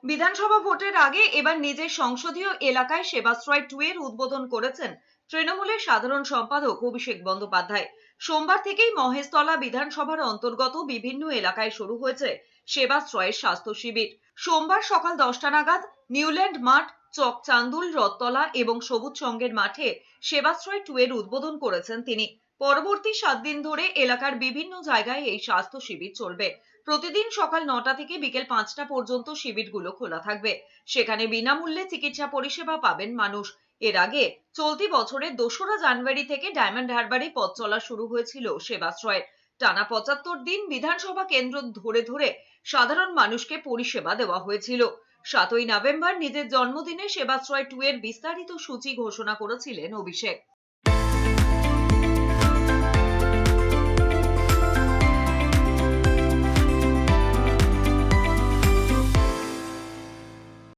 বিধানসভা ভোটের আগে এবার নিজের সংসদীয় এলাকায় সেবাশ্রয় 2 এর উদ্বোধন করেছেন তৃণমূলের সাধারণ সম্পাদক অভিষেক বন্দ্যোপাধ্যায়। সোমবার থেকেই মহেশতলা বিধানসভার অন্তর্গত বিভিন্ন এলাকায় শুরু হয়েছে সেবাশ্রয়ের স্বাস্থ্য শিবির। সোমবার সকাল 10টা নাগাদ নিউল্যান্ড মাঠ, চক চান্দুল, রথতলা এবং সবুজ সঙ্গের মাঠে সেবাশ্রয় 2 এর উদ্বোধন করেছেন তিনি। পরবর্তী 7 দিন ধরে এলাকার বিভিন্ন জায়গায় এই স্বাস্থ্য শিবির চলবে। প্রতিদিন সকাল 9টা থেকে বিকেল 5টা পর্যন্ত শিবিরগুলো খোলা থাকবে। সেখানে বিনামূল্যে চিকিৎসা পরিষেবা পাবেন মানুষ। এর আগে চলতি বছরের 2রা জানুয়ারি থেকে ডায়মন্ড হারবারে পথ চলা শুরু হয়েছিল সেবাশ্রয়ের। টানা 75 দিন বিধানসভা কেন্দ্র ধরে ধরে সাধারণ মানুষকে পরিষেবা দেওয়া হয়েছিল। 7ই নভেম্বর নিজের জন্মদিনে সেবাশ্রয় 2 এর বিস্তারিত সূচি ঘোষণা করেছিলেন অভিষেক।